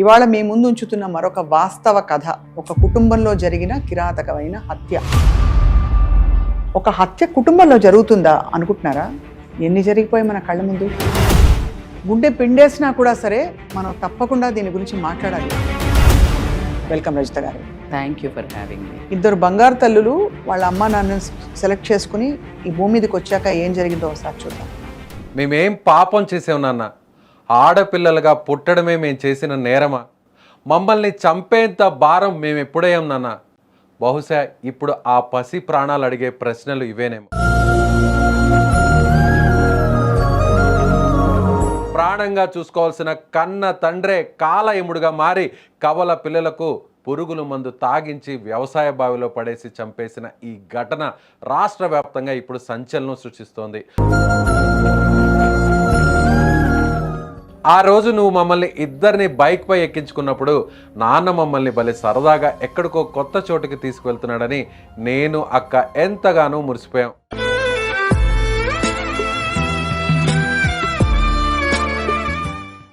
ఇవాళ మీ ముందు ఉంచుతున్న మరొక వాస్తవ కథ. ఒక కుటుంబంలో జరిగిన కిరాతకమైన హత్య. ఒక హత్య కుటుంబంలో జరుగుతుందా అనుకుంటున్నారా? ఎన్ని జరిగిపోయి మన కళ్ళ ముందు. గుండె పిండేసినా కూడా సరే మనం తప్పకుండా దీని గురించి మాట్లాడాలి. Welcome Rajitha garu. Thank you for having me. ఇద్దరు బంగారు తల్లులు వాళ్ళ అమ్మ నాన్న సెలెక్ట్ చేసుకుని ఈ భూమి మీదకి వచ్చాక ఏం జరిగిందో ఒకసారి చూద్దాం. మేమేం పాపం చేసాం నాన్న? ఆడపిల్లలుగా పుట్టడమే మేము చేసిన నేరమా? మమ్మల్ని చంపేంత భారం మేము ఎప్పుడయ్యాం నాన్న? బహుశా ఇప్పుడు ఆ పసి ప్రాణాలు అడిగే ప్రశ్నలు ఇవేనేమో. ప్రాణంగా చూసుకోవాల్సిన కన్న తండ్రే కాలయముడుగా మారి కవల పిల్లలకు పురుగుల మందు తాగించి వ్యవసాయ బావిలో పడేసి చంపేసిన ఈ ఘటన రాష్ట్ర వ్యాప్తంగా ఇప్పుడు సంచలనం సృష్టిస్తోంది. ఆ రోజు నువ్వు మమ్మల్ని ఇద్దరిని బైక్ పై ఎక్కించుకున్నప్పుడు నాన్న మమ్మల్ని భలే సరదాగా ఎక్కడికో కొత్త చోటుకి తీసుకువెళ్తున్నాడని నేను అక్క ఎంతగానో మురిసిపోయాం.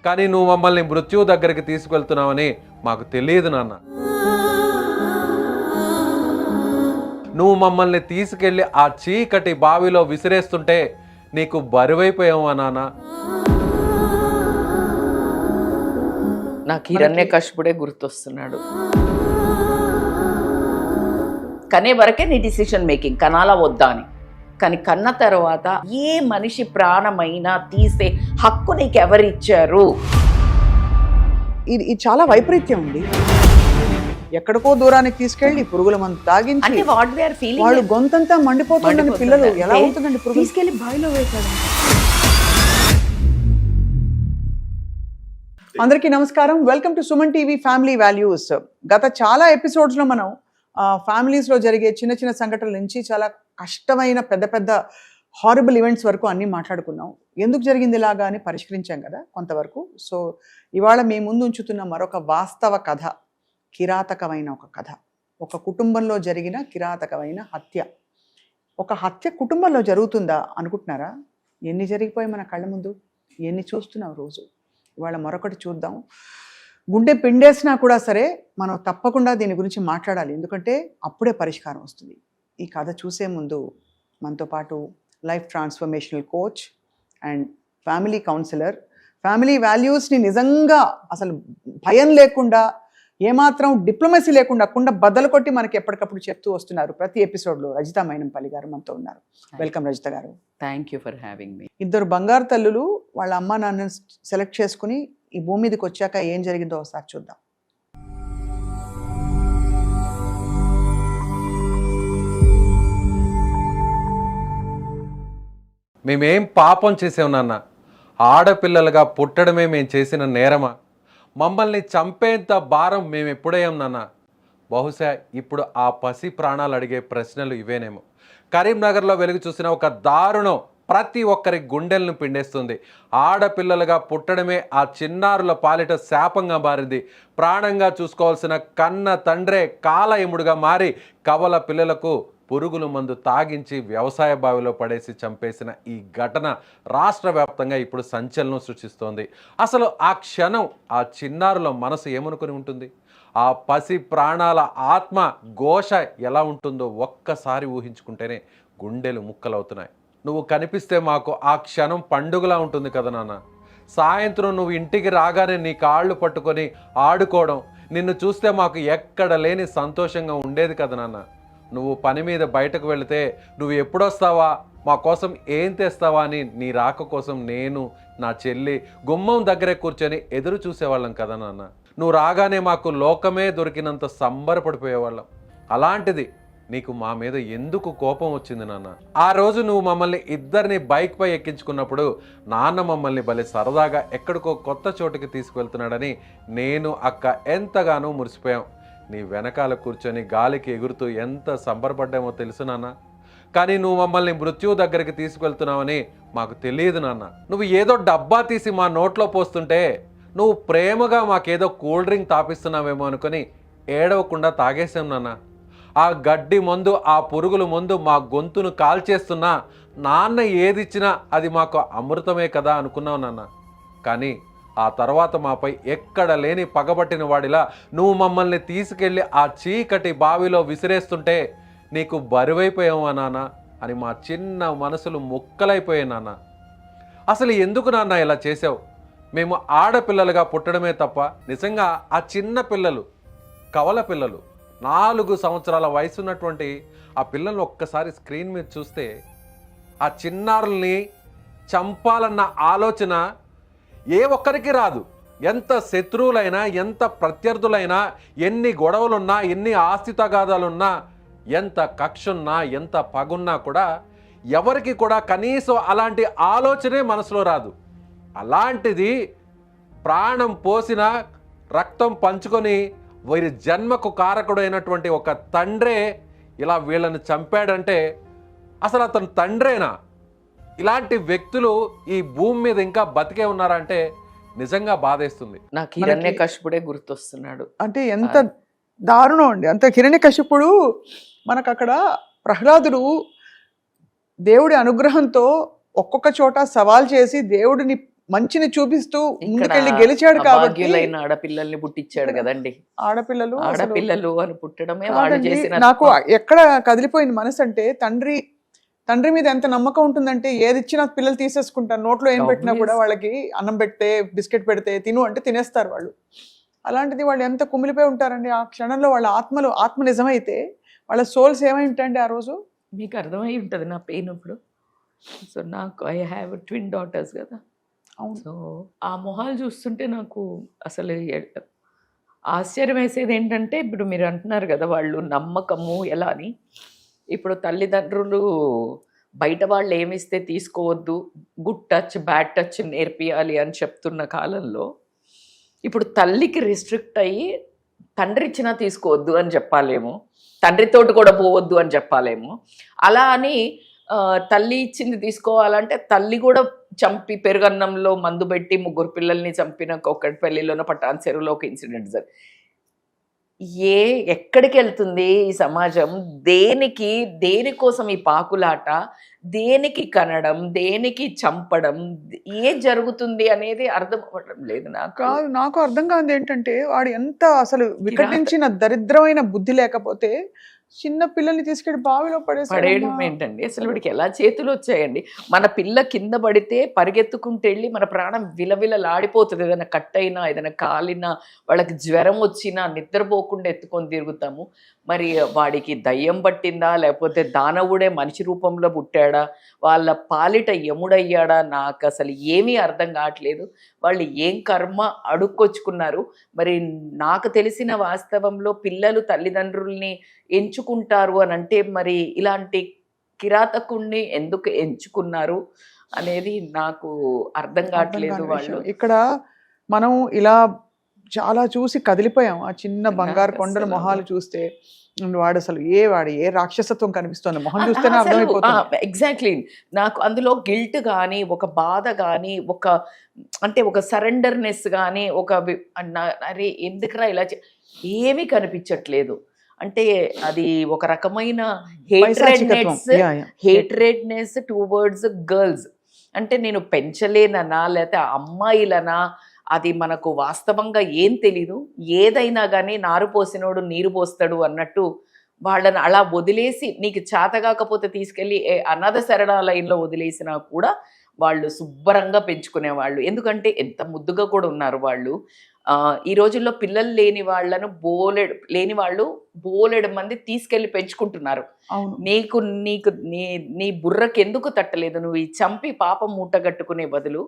కానీ నువ్వు మమ్మల్ని మృత్యువు దగ్గరికి తీసుకువెళ్తున్నావని మాకు తెలియదు నాన్న. నువ్వు మమ్మల్ని తీసుకెళ్లి ఆ చీకటి బావిలో విసిరేస్తుంటే నీకు బరువైపోయావా నాన్న? నాకు హిరణ్యకశిపుడే గుర్తొస్తున్నాడు. కనే వరకే నీ డిసిషన్ మేకింగ్, కనాలా వద్దా అని. కానీ కన్న తర్వాత ఏ మనిషి ప్రాణమైనా తీసే హక్కు నీకు ఎవరిచ్చారు? ఇది చాలా వైపరీత్యం ఉంది. ఎక్కడికో దూరానికి తీసుకెళ్లి పురుగుల మందు తాగించి అంటే వాట్ వి ఆర్ ఫీలింగ్, వాళ్ళు గొంతంతా మండిపోతుందని పిల్లలు ఎలా అవుతుందండి? పురుగు తీసుకెళ్లి బావిలో వేశాడు. అందరికీ నమస్కారం. Welcome to Suman TV family values. గత చాలా ఎపిసోడ్స్లో మనం ఫ్యామిలీస్లో జరిగే చిన్న చిన్న సంఘటనల నుంచి చాలా కష్టమైన పెద్ద పెద్ద హారబుల్ ఈవెంట్స్ వరకు అన్నీ మాట్లాడుకున్నాం. ఎందుకు జరిగింది ఇలాగా అని పరిష్కరించాం కదా కొంతవరకు. సో ఇవాళ మీ ముందు ఉంచుతున్న మరొక వాస్తవ కథ, కిరాతకమైన ఒక కథ. ఒక కుటుంబంలో జరిగిన కిరాతకమైన హత్య. ఒక హత్య కుటుంబంలో జరుగుతుందా అనుకుంటున్నారా? ఎన్ని జరిగిపోయి మన కళ్ళ ముందు, ఎన్ని చూస్తున్నాం రోజు. ఇవాళ మరొకటి చూద్దాం. గుండె పిండేసినా కూడా సరే మనం తప్పకుండా దీని గురించి మాట్లాడాలి, ఎందుకంటే అప్పుడే పరిష్కారం వస్తుంది. ఈ కథ చూసే ముందు మనతో పాటు life transformational coach and family counsellor, family వాల్యూస్ని నిజంగా అసలు భయం లేకుండా, ఏమాత్రం డిప్లొమసీ లేకుండా కుండ బద్దలు కొట్టి మనకి ఎప్పటికప్పుడు చెప్తూ వస్తున్నారు ప్రతి ఎపిసోడ్లో రజిత మైనంపల్లి గారు మనతో ఉన్నారు. Welcome Rajitha garu. Thank you for having me. ఇద్దరు బంగారు తల్లులు వాళ్ళ అమ్మ నాన్న సెలెక్ట్ చేసుకుని ఈ భూమి మీదకి వచ్చాక ఏం జరిగిందో ఒకసారి చూద్దాం. మేమేం పాపం చేసాం నాన్న? ఆడపిల్లలుగా పుట్టడమే మేము చేసిన నేరమా? మమ్మల్ని చంపేంత భారం మేము ఎప్పుడయ్యాం నాన్న? బహుశా ఇప్పుడు ఆ పసి ప్రాణాలు అడిగే ప్రశ్నలు ఇవేనేమో. కరీంనగర్లో వెలుగు చూసిన ఒక దారుణం ప్రతి ఒక్కరి గుండెలను పిండేస్తుంది. ఆడపిల్లలుగా పుట్టడమే ఆ చిన్నారుల పాలిట శాపంగా మారింది. ప్రాణంగా చూసుకోవాల్సిన కన్న తండ్రే కాలయముడుగా మారి కవల పిల్లలకు పురుగుల మందు తాగించి వ్యవసాయ బావిలో పడేసి చంపేసిన ఈ ఘటన రాష్ట్ర వ్యాప్తంగా ఇప్పుడు సంచలనం సృష్టిస్తోంది. అసలు ఆ క్షణం ఆ చిన్నారుల మనసు ఏమనుకుని ఉంటుంది? ఆ పసి ప్రాణాల ఆత్మ ఘోష ఎలా ఉంటుందో ఒక్కసారి ఊహించుకుంటేనే గుండెలు ముక్కలవుతున్నాయి. నువ్వు కనిపిస్తే మాకు ఆ క్షణం పండుగలా ఉంటుంది కదా నాన్న. సాయంత్రం నువ్వు ఇంటికి రాగానే నీ కాళ్ళు పట్టుకొని ఆడుకోవడం, నిన్ను చూస్తే మాకు ఎక్కడ లేని సంతోషంగా ఉండేది కదా నాన్న. నువ్వు పని మీద బయటకు వెళితే నువ్వు ఎప్పుడొస్తావా, మా కోసం ఏం తెస్తావా అని నీ రాక కోసం నేను, నా చెల్లి గుమ్మం దగ్గరే కూర్చొని ఎదురు చూసేవాళ్ళం కదా నాన్న. నువ్వు రాగానే మాకు లోకమే దొరికినంత సంబరపడిపోయేవాళ్ళం. అలాంటిది నీకు మా మీద ఎందుకు కోపం వచ్చింది నాన్న? ఆ రోజు నువ్వు మమ్మల్ని ఇద్దరిని బైక్ పై ఎక్కించుకున్నప్పుడు నాన్న మమ్మల్ని భలే సరదాగా ఎక్కడికో కొత్త చోటుకి తీసుకువెళ్తున్నాడని నేను అక్క ఎంతగానో మురిసిపోయాం. నీ వెనకాల కూర్చొని గాలికి ఎగురుతూ ఎంత సంబరపడ్డామో తెలుసు నాన్న. కానీ నువ్వు మమ్మల్ని మృత్యువు దగ్గరికి తీసుకువెళ్తున్నావని మాకు తెలియదు నాన్న. నువ్వు ఏదో డబ్బా తీసి మా నోట్లో పోస్తుంటే నువ్వు ప్రేమగా మాకేదో కూల్ డ్రింక్ తాపిస్తున్నావేమో అనుకుని ఏడవకుండా తాగేశాం నాన్న. ఆ గడ్డి మందు, ఆ పురుగుల మందు మా గొంతును కాల్చేస్తున్నా నాన్న ఏదిచ్చినా అది మాకు అమృతమే కదా అనుకున్నావు నాన్న. కానీ ఆ తర్వాత మాపై ఎక్కడ లేని పగబట్టిన వాడిలా నువ్వు మమ్మల్ని తీసుకెళ్ళి ఆ చీకటి బావిలో విసిరేస్తుంటే నీకు బరువైపోయావా నాన్న అని మా చిన్న మనసులు ముక్కలైపోయాయి నాన్న. అసలు ఎందుకు నాన్న ఇలా చేసావు? మేము ఆడపిల్లలుగా పుట్టడమే తప్ప నిజంగా ఆ చిన్న పిల్లలు, కవల పిల్లలు, 4 సంవత్సరాల వయసున్నటువంటి ఆ పిల్లల్ని ఒక్కసారి స్క్రీన్ మీద చూస్తే ఆ చిన్నారుల్ని చంపాలన్న ఆలోచన ఏ ఒక్కరికి రాదు. ఎంత శత్రువులైనా, ఎంత ప్రత్యర్థులైనా, ఎన్ని గొడవలున్నా, ఎన్ని ఆస్తి తగాదాలున్నా, ఎంత కక్షున్నా, ఎంత పగున్నా కూడా ఎవరికి కూడా కనీసం అలాంటి ఆలోచనే మనసులో రాదు. అలాంటిది ప్రాణం పోసిన, రక్తం పంచుకొని వీరి జన్మకు కారకుడైనటువంటి ఒక తండ్రే ఇలా వీళ్ళని చంపాడంటే అసలు అతను తండ్రేనా? ఇలాంటి వ్యక్తులు ఈ భూమి మీద ఇంకా బతికే ఉన్నారంటే నిజంగా బాధేస్తుంది. నాకు హిరణ్యకశిపుడే గుర్తొస్తున్నాడు. అంటే ఎంత దారుణం అండి. అంత హిరణ్యకశిపుడు మనకు అక్కడ ప్రహ్లాదుడు దేవుడి అనుగ్రహంతో ఒక్కొక్క చోట సవాల్ చేసి దేవుడిని మంచిని చూపిస్తూ ముందుకెళ్ళి గెలిచాడు కాబట్టి ఆడపిల్లల్ని పుట్టించాడు కదండి. ఆడపిల్లలు అని పుట్టడమే వాడు చేసిన. నాకు ఎక్కడ కదిలిపోయింది మనసు అంటే, తండ్రి మీద ఎంత నమ్మకం ఉంటుందంటే ఏది ఇచ్చినా పిల్లలు తీసేసుకుంటారు. నోట్లో ఏం పెట్టినా కూడా వాళ్ళకి అన్నం పెడితే, బిస్కెట్ పెడితే తిను అంటే తినేస్తారు వాళ్ళు. అలాంటిది వాళ్ళు ఎంత కుమిలిపోయి ఉంటారండి ఆ క్షణంలో. వాళ్ళ ఆత్మ నిజమైతే వాళ్ళ సోల్స్ ఏమై ఉంటాయండి ఆ రోజు. మీకు అర్థమై ఉంటుంది నా పెయిన్ ఇప్పుడు. సో నాకు ఐ హ్యావ్ ట్విన్ డాటర్స్ కదా. సో ఆ మొహాలు చూస్తుంటే నాకు అసలు ఆశ్చర్యం వేసేది ఏంటంటే, ఇప్పుడు మీరు అంటున్నారు కదా వాళ్ళు నమ్మకము ఎలా అని. ఇప్పుడు తల్లిదండ్రులు బయట వాళ్ళు ఏమిస్తే తీసుకోవద్దు, గుడ్ టచ్ బ్యాడ్ టచ్ నేర్పియాలి అని చెప్తున్న కాలంలో ఇప్పుడు తల్లికి రిస్ట్రిక్ట్ అయ్యి తండ్రి ఇచ్చినా తీసుకోవద్దు అని చెప్పాలేమో, తండ్రితోటి కూడా పోవద్దు అని చెప్పాలేమో. అలా అని తల్లి ఇచ్చింది తీసుకోవాలంటే తల్లి కూడా చంపి పెరుగన్నంలో మందు పెట్టి 3 పిల్లల్ని చంపిన పెళ్లిలోనో పట్టాన్ చెరువులో ఒక ఇన్సిడెంట్ సార్. ఎక్కడికి వెళ్తుంది ఈ సమాజం? దేనికోసం ఈ పాకులాట? దేనికి కనడం, దేనికి చంపడం, జరుగుతుంది అనేది అర్థం అవ్వడం లేదు నాకు అర్థం కాదు ఏంటంటే, వాడు ఎంత అసలు వికటించిన దరిద్రమైన బుద్ధి లేకపోతే చిన్న పిల్లల్ని తీసుకెళ్ళి బావిలో పడేయడం ఏంటండి? అసలు వాడికి ఎలా చేతులు వచ్చాయండి? మన పిల్ల కింద పడితే పరిగెత్తుకుంటూ వెళ్ళి మన ప్రాణం విలవిలలాడిపోతుంది. ఏదైనా కట్ అయినా, ఏదైనా కాలినా, వాళ్ళకి జ్వరం వచ్చినా నిద్రపోకుండా ఎత్తుకొని తిరుగుతాము. మరి వాడికి దయ్యం పట్టిందా, లేకపోతే దానవుడే మనిషి రూపంలో పుట్టాడా, వాళ్ళ పాలిట యముడయ్యాడా? నాకు అసలు ఏమీ అర్థం కావట్లేదు. వాళ్ళు ఏం కర్మ అడుక్కొచ్చుకున్నారు. మరి నాకు తెలిసిన వాస్తవంలో పిల్లలు తల్లిదండ్రుల్ని ఎంచుకుంటారు అని అంటే మరి ఇలాంటి కిరాతకుణ్ణి ఎందుకు ఎంచుకున్నారు అనేది నాకు అర్థం కావట్లేదు. వాళ్ళు ఇక్కడ మనం ఇలా చాలా చూసి కదిలిపోయాం. ఆ చిన్న బంగారు కొండల మొహాలు చూస్తే వాడు ఏ రాక్షసత్వం కనిపిస్తుంది మొహం చూస్తేనే అర్థమైపోతుంది. ఎగ్జాక్ట్లీ. నాకు అందులో గిల్ట్ కానీ, ఒక బాధ కానీ, ఒక సరెండర్నెస్ కానీ, అరే ఎందుకురా ఇలా ఏమీ కనిపించట్లేదు. అంటే అది ఒక రకమైన హేట్రెడ్నెస్ టువర్డ్స్ గర్ల్స్. అంటే నేను పెంచలేననా, లేకపోతే అమ్మాయిలనా, అది మనకు వాస్తవంగా ఏం తెలీదు. ఏదైనా కానీ నారు పోసినోడు నీరు పోస్తాడు అన్నట్టు వాళ్ళని అలా వదిలేసి, నీకు చేతగాకపోతే తీసుకెళ్ళి అనాథ శరణాలయంలో వదిలేసినా కూడా వాళ్ళు శుభ్రంగా పెంచుకునేవాళ్ళు. ఎందుకంటే ఎంత ముద్దుగా కూడా ఉన్నారు వాళ్ళు. ఈ రోజుల్లో పిల్లలు లేని వాళ్ళు బోలెడు మంది తీసుకెళ్ళి పెంచుకుంటున్నారు. నీకు నీ బుర్రకి ఎందుకు తట్టలేదు? నువ్వు ఈ చంపి పాపం మూటగట్టుకునే బదులు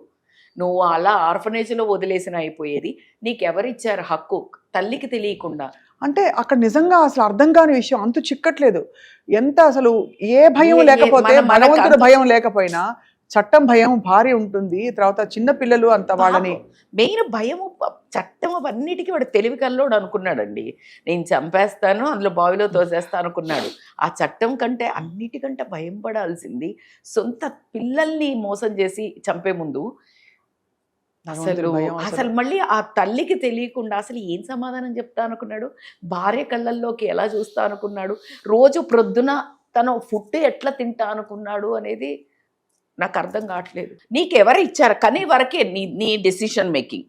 నువ్వు అలా ఆర్ఫనేజ్లో వదిలేసిన అయిపోయేది. నీకెవరిచ్చారు హక్కు తల్లికి తెలియకుండా? అంటే అక్కడ నిజంగా అసలు అర్థం కాని విషయం అంతు చిక్కట్లేదు. ఎంత అసలు ఏ భయం లేకపోతే, భగవంతుడి భయం లేకపోయినా చట్టం భయం భారీ ఉంటుంది. తర్వాత చిన్న పిల్లలు అంత వాళ్ళని మెయిన్ భయము, చట్టం అవన్నిటికీ వాడు తెలివి కల్లోడు అనుకున్నాడండి. నేను చంపేస్తాను, అందులో బావిలో తోసేస్తాను అనుకున్నాడు. ఆ చట్టం కంటే అన్నిటికంటే భయం పడాల్సింది సొంత పిల్లల్ని మోసం చేసి చంపే ముందు అసలు మళ్ళీ ఆ తల్లికి తెలియకుండా అసలు ఏం సమాధానం చెప్తా అనుకున్నాడు? భార్య కళ్ళల్లోకి ఎలా చూస్తా అనుకున్నాడు? రోజు ప్రొద్దున తను ఫుడ్ ఎట్లా తింటా అనుకున్నాడు అనేది నాకు అర్థం కావట్లేదు. నీకెవరు ఇచ్చారు? కనే వరకే నీ డెసిషన్ మేకింగ్.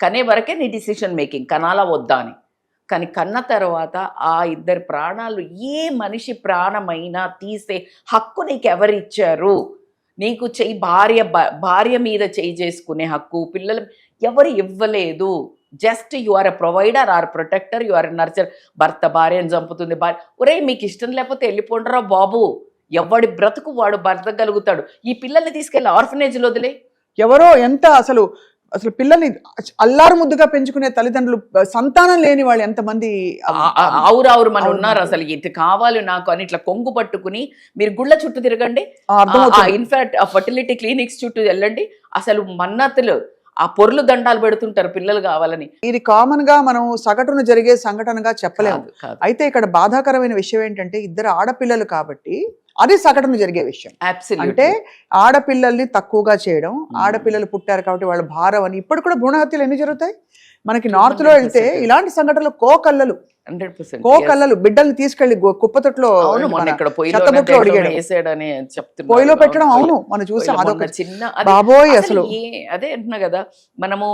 కనే వరకే నీ డిసిషన్ మేకింగ్, కనాలా వద్దా అని. కానీ కన్న తర్వాత ఆ ఇద్దరి ప్రాణాలు, ఏ మనిషి ప్రాణమైనా తీసే హక్కు నీకు ఎవరిచ్చారు? నీకు భార్య మీద చేయి చేసుకునే హక్కు పిల్లలు ఎవరు ఇవ్వలేదు. Just you are a provider or protector, you are a nurturer. భర్త భార్యను చంపుతుంది, ఒరే మీకు ఇష్టం లేకపోతే వెళ్ళిపోండరా బాబు, ఎవడి బ్రతుకు వాడు బ్రతకగలుగుతాడు. ఈ పిల్లల్ని తీసుకెళ్ళి ఆర్ఫనేజ్లో వదిలే. ఎవరో ఎంత అసలు పిల్లల్ని అల్లారు ముద్దుగా పెంచుకునే తల్లిదండ్రులు, సంతానం లేని వాళ్ళు ఎంతమంది ఆవురావురు మన ఉన్నారు. అసలు ఇది కావాలి నాకు అని ఇట్లా కొంగు పట్టుకుని మీరు గుళ్ళ చుట్టూ తిరగండి, ఇన్ఫాక్ట్ ఫర్టిలిటీ క్లినిక్స్ చుట్టూ వెళ్ళండి. అసలు మన్నతులు ఆ పొర్లు దండాలు పెడుతుంటారు పిల్లలు కావాలని. ఇది కామన్ గా మనం సగటున జరిగే సంఘటనగా చెప్పలేము. అయితే ఇక్కడ బాధాకరమైన విషయం ఏంటంటే ఇద్దరు ఆడపిల్లలు కాబట్టి అది సగటున జరిగే విషయం. అంటే ఆడపిల్లల్ని తక్కువగా చేయడం, ఆడపిల్లలు పుట్టారు కాబట్టి వాళ్ళ భారం అని. ఇప్పుడు కూడా భ్రూణ హత్యలు ఎన్ని జరుగుతాయి మనకి? నార్త్ లో వెళ్తే ఇలాంటి సంఘటనలు కోకల్లలు బిడ్డల్ని తీసుకెళ్లి కుప్పతొట్లో పొయ్యిలో పెట్టడం. అవును, మనం చూసాం. అదొక చిన్న బాబోయ్ అసలు అదే అంటున్నా కదా, మనము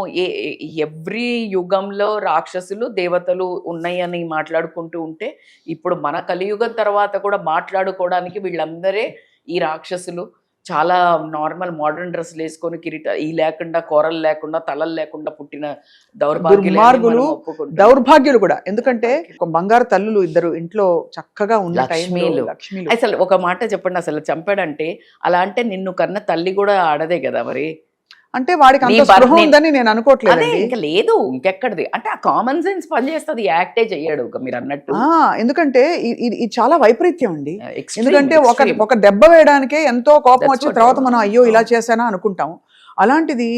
ఎవ్రీ యుగంలో రాక్షసులు దేవతలు ఉన్నాయని మాట్లాడుకుంటూ ఉంటే ఇప్పుడు మన కలియుగం తర్వాత కూడా మాట్లాడుకోవడానికి వీళ్ళందరే ఈ రాక్షసులు చాలా నార్మల్ మోడర్న్ డ్రెస్సులు వేసుకొని ఈ లేకుండా కూరలు లేకుండా తలలు లేకుండా పుట్టిన దౌర్భాగ్యులు కూడా. ఎందుకంటే ఒక బంగారు తల్లులు ఇద్దరు ఇంట్లో చక్కగా ఉన్న లక్ష్మీలు. అసలు ఒక మాట చెప్పండి, అసలు చంపాడంటే అలా అంటే నిన్ను కన్నా తల్లి కూడా ఆడదే కదా మరి. అంటే వాడికి అంత స్పృహ ఉందని నేను అనుకోవట్లేదు. ఇంకా లేదు ఇంకెక్కడిది. అంటే ఆ కామన్ సెన్స్ పనిచేస్తుంది, యాక్టే చెయ్యాడు మీరు అన్నట్టు. ఎందుకంటే ఇది చాలా వైపరీత్యం అండి. ఎందుకంటే ఒక దెబ్బ వేయడానికే ఎంతో కోపం వచ్చి తర్వాత మనం అయ్యో ఇలా చేశానా అనుకుంటాం. అలాంటిది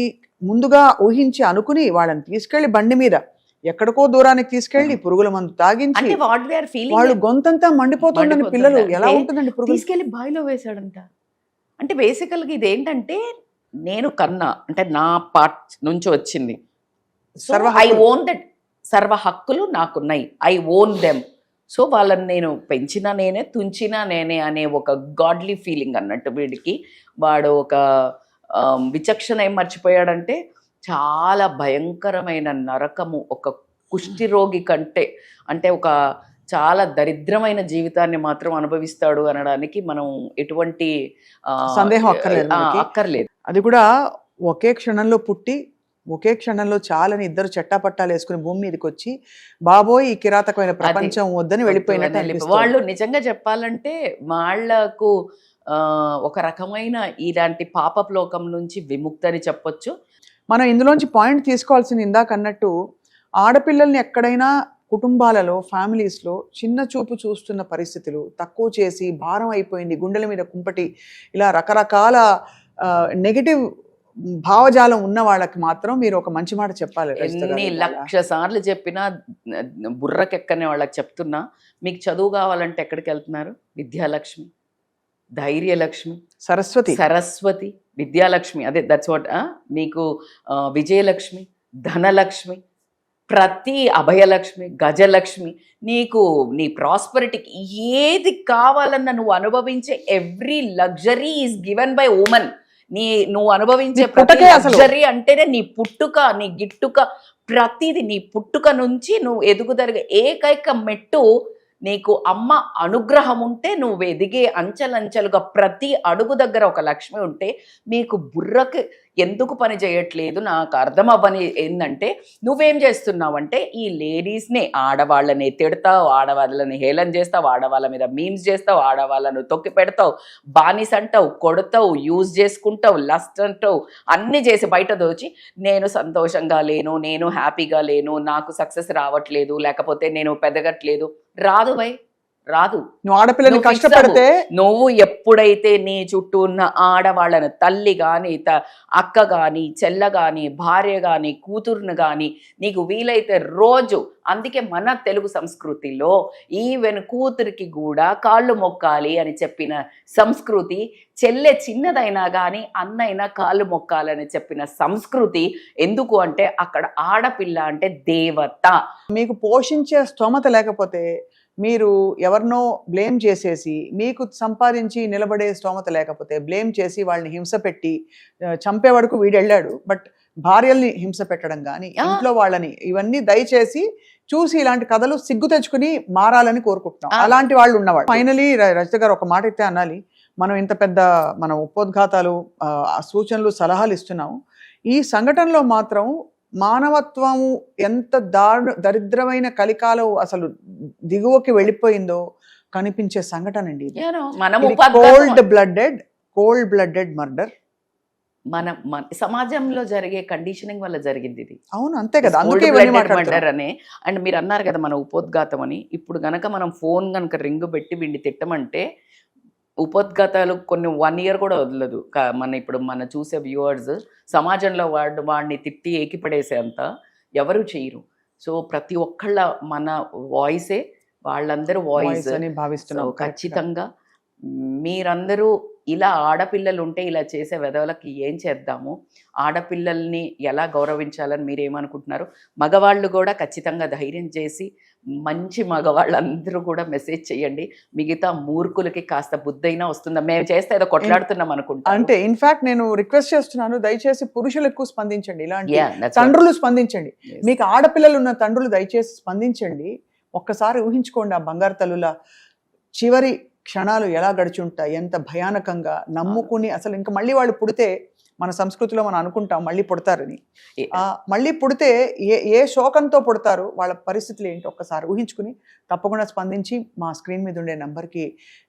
ముందుగా ఊహించి అనుకుని వాళ్ళని తీసుకెళ్లి బండి మీద ఎక్కడికో దూరానికి తీసుకెళ్లి పురుగుల మందు తాగించి వాళ్ళు గొంతంతా మండిపోతుందని పిల్లలు ఎలా ఉంటుందండి? పురుగు తీసుకెళ్లి బావిలో వేశాడంట. అంటే బేసికల్గా ఇది ఏంటంటే నేను కన్నా అంటే నా పార్ట్ నుంచి వచ్చింది. I own that. సర్వ హక్కులు నాకున్నాయి, ఐ ఓన్ దెమ్. సో వాళ్ళని నేను పెంచినా నేనే, తుంచినా నేనే అనే ఒక గాడ్లీ ఫీలింగ్ అన్నట్టు వీడికి. వాడు ఒక విచక్షణ ఏం మర్చిపోయాడంటే చాలా భయంకరమైన నరకము, ఒక కుష్టి రోగి కంటే అంటే ఒక చాలా దరిద్రమైన జీవితాన్ని మాత్రం అనుభవిస్తాడు అనడానికి మనం ఎటువంటి సందేహం అక్కర్లేదు. అది కూడా ఒకే క్షణంలో పుట్టి ఒకే క్షణంలో చాలని ఇద్దరు చట్టాపట్టాలు వేసుకుని భూమి మీదకి వచ్చి బాబోయ్ ఈ కిరాతకమైన ప్రపంచం వద్దని వెళ్ళిపోయినట్టు. వాళ్ళు నిజంగా చెప్పాలంటే వాళ్లకు ఒక రకమైన ఇలాంటి పాపపు లోకం నుంచి విముక్తి అని చెప్పొచ్చు. మనం ఇందులోంచి పాయింట్ తీసుకోవాల్సింది ఇందాక అన్నట్టు ఆడపిల్లల్ని ఎక్కడైనా కుటుంబాలలో ఫ్యామిలీస్లో చిన్న చూపు చూస్తున్న పరిస్థితులు, తక్కువ చేసి భారం అయిపోయింది, గుండెల మీద కుంపటి, ఇలా రకరకాల నెగటివ్ భావజాలం ఉన్న వాళ్ళకి మాత్రం మీరు ఒక మంచి మాట చెప్పాలి. ఎన్ని లక్ష సార్లు చెప్పినా బుర్రకెక్కనే వాళ్ళకి చెప్తున్నా, మీకు చదువు కావాలంటే ఎక్కడికి వెళ్తున్నారు? విద్యాలక్ష్మి, ధైర్యలక్ష్మి, సరస్వతి, విద్యాలక్ష్మి, అదే దట్స్ వాట్. మీకు విజయలక్ష్మి, ధనలక్ష్మి, ప్రతి అభయలక్ష్మి, గజలక్ష్మి, నీకు నీ ప్రాస్పరిటీకి ఏది కావాలన్నా నువ్వు అనుభవించే every luxury is given by women. నువ్వు అనుభవించే ప్రతి లగ్జరీ అంటేనే నీ పుట్టుక, నీ గిట్టుక, ప్రతిది నీ పుట్టుక నుంచి నువ్వు ఎదుగుదరిగే ఏకైక మెట్టు నీకు అమ్మ అనుగ్రహం ఉంటే నువ్వు ఎదిగే అంచెలంచెలుగా ప్రతి అడుగు దగ్గర ఒక లక్ష్మి ఉంటే మీకు బుర్రకి ఎందుకు పని చేయట్లేదు నాకు అర్థం అవ్వని ఏంటంటే నువ్వేం చేస్తున్నావు అంటే ఈ లేడీస్ని ఆడవాళ్ళని తిడతావు, ఆడవాళ్ళని హేళన చేస్తావు, ఆడవాళ్ళ మీద మీమ్స్ చేస్తావు, ఆడవాళ్ళను తొక్కి పెడతావు, బానిస అంటావు, కొడతావు, యూజ్ చేసుకుంటావు, లస్ట్ అంటావు, అన్నీ చేసి బయట దోచి నేను సంతోషంగా లేను, నేను హ్యాపీగా లేను, నాకు సక్సెస్ రావట్లేదు, లేకపోతే నేను పెదగట్లేదు. రాదు బై, రాదు. నువ్వు ఆడపిల్లని కష్టపడితే నువ్వు ఎప్పుడైతే నీ చుట్టూ ఉన్న ఆడవాళ్ళను తల్లి కానీ అక్క కానీ చెల్ల కానీ భార్య కానీ కూతురును కానీ నీకు వీలైతే రోజు, అందుకే మన తెలుగు సంస్కృతిలో ఈవెన్ కూతురికి కూడా కాళ్ళు మొక్కాలి అని చెప్పిన సంస్కృతి, చెల్లె చిన్నదైనా కానీ అన్నైనా కాళ్ళు మొక్కాలని చెప్పిన సంస్కృతి. ఎందుకు అంటే అక్కడ ఆడపిల్ల అంటే దేవత. మీకు పోషించే స్తోమత లేకపోతే మీరు ఎవరినో బ్లేమ్ చేసేసి, మీకు సంపాదించి నిలబడే స్తోమత లేకపోతే బ్లేమ్ చేసి వాళ్ళని హింస పెట్టి చంపే వరకు వీడు వెళ్ళాడు, బట్ భార్యల్ని హింస పెట్టడం కానీ ఇంట్లో వాళ్ళని ఇవన్నీ దయచేసి చూసి ఇలాంటి కథలు సిగ్గు తెచ్చుకుని మారాలని కోరుకుంటున్నాం. అలాంటి వాళ్ళు ఉన్నవాళ్ళు. ఫైనలీ రజిత గారు ఒక మాట అయితే అనాలి, మనం ఇంత పెద్ద మనం ఉపోద్ఘాతాలు సూచనలు సలహాలు ఇస్తున్నాము, ఈ సంఘటనలో మాత్రం మానవత్వము ఎంత దరిద్రమైన కలికాలం అసలు దిగువకి వెళ్ళిపోయిందో కనిపించే సంఘటన అండి ఇది. కోల్డ్ బ్లడెడ్ మర్డర్ మన సమాజంలో జరిగే కండిషనింగ్ వల్ల జరిగింది ఇది. అవును, అంతే కదా, అందుకే మర్డర్ అనే. అండ్ మీరు అన్నారు కదా మన ఉపోద్ఘాతం అని. ఇప్పుడు గనక మనం ఫోన్ గనక రింగ్ పెట్టి వీడిని తిట్టమంటే ఉపోద్ఘాతాలు కొన్ని 1 year కూడా వదలదు. మన చూసే వ్యూవర్స్ సమాజంలో వాడిని తిట్టి ఏకిపడేసే అంత ఎవరు చేయరు. సో ప్రతి ఒక్కళ్ళ మన వాయిసే వాళ్ళందరూ వాయిస్ అని భావిస్తున్నాం. ఖచ్చితంగా మీరందరూ ఇలా ఆడపిల్లలు ఉంటే ఇలా చేసే వెధవలకి ఏం చేద్దాము, ఆడపిల్లల్ని ఎలా గౌరవించాలని మీరేమనుకుంటున్నారు? మగవాళ్ళు కూడా ఖచ్చితంగా ధైర్యం చేసి మంచి మగవాళ్ళందరూ కూడా మెసేజ్ చేయండి. మిగతా మూర్ఖులకి కాస్త బుద్ధైనా వస్తుందా? మేము చేస్తే ఏదో కొట్లాడుతున్నాం అనుకుంటా. అంటే ఇన్ఫాక్ట్ నేను రిక్వెస్ట్ చేస్తున్నాను, దయచేసి పురుషులు ఎక్కువ స్పందించండి, ఇలాంటి తండ్రులు స్పందించండి. మీకు ఆడపిల్లలు ఉన్న తండ్రులు దయచేసి స్పందించండి. ఒక్కసారి ఊహించుకోండి ఆ బంగారు తల్లుల చివరి క్షణాలు ఎలా గడిచుంటాయి, ఎంత భయానకంగా నమ్ముకుని. అసలు ఇంకా మళ్ళీ వాళ్ళు పుడితే మన సంస్కృతిలో మనం అనుకుంటాం మళ్ళీ పుడతారని, మళ్ళీ పుడితే ఏ శోకంతో పుడతారు, వాళ్ళ పరిస్థితులు ఏంటి ఒక్కసారి ఊహించుకుని తప్పకుండా స్పందించి మా స్క్రీన్ మీద ఉండే నెంబర్కి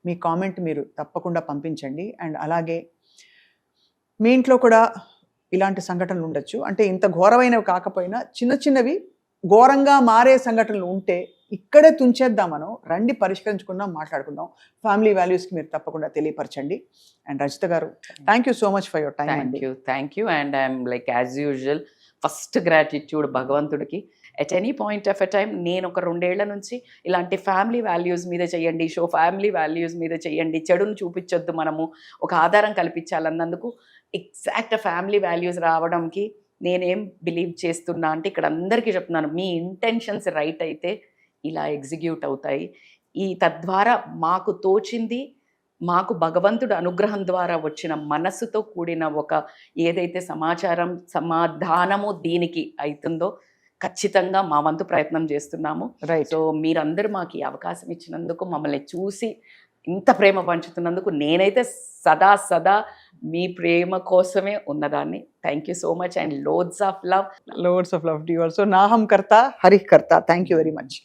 మీ కామెంట్ మీరు తప్పకుండా పంపించండి. అండ్ అలాగే మీ ఇంట్లో కూడా ఇలాంటి సంఘటనలు ఉండొచ్చు, అంటే ఇంత ఘోరమైనవి కాకపోయినా చిన్న చిన్నవి ఘోరంగా మారే సంఘటనలు ఉంటే ఇక్కడే తుంచేద్దాం, మనం రండి పరిష్కరించుకుందాం, మాట్లాడుకుందాం. ఫ్యామిలీ వాల్యూస్కి మీరు తప్పకుండా తెలియపరచండి. And Rajitha garu, thank you so much for your time. Thank you. And I'm like as usual first gratitude భగవంతుడికి. At any point of a time నేను ఒక 2 ఏళ్ల నుంచి ఇలాంటి ఫ్యామిలీ వాల్యూస్ మీద చేయండి, ఫ్యామిలీ వాల్యూస్ మీద చేయండి, చెడును చూపించొద్దు, మనము ఒక ఆధారం కల్పించాలన్నందుకు ఎగ్జాక్ట్ ఫ్యామిలీ వాల్యూస్ రావడానికి నేనేం బిలీవ్ చేస్తున్నా అంటే ఇక్కడ అందరికీ చెప్తున్నాను, మీ ఇంటెన్షన్స్ రైట్ అయితే ఇలా ఎగ్జిక్యూట్ అవుతాయి. తద్వారా మాకు తోచింది, మాకు భగవంతుడు అనుగ్రహం ద్వారా వచ్చిన మనస్సుతో కూడిన ఒక ఏదైతే సమాధానము దీనికి అవుతుందో ఖచ్చితంగా మా వంతు ప్రయత్నం చేస్తున్నాము. సో మీరందరూ మాకు ఈ అవకాశం ఇచ్చినందుకు, మమ్మల్ని చూసి ఇంత ప్రేమ పంచుతున్నందుకు నేనైతే సదా మీ ప్రేమ కోసమే ఉన్నదాన్ని. Thank you so much and loads of love. To you also. నాహం కర్త హరిః కర్త. Thank you very much.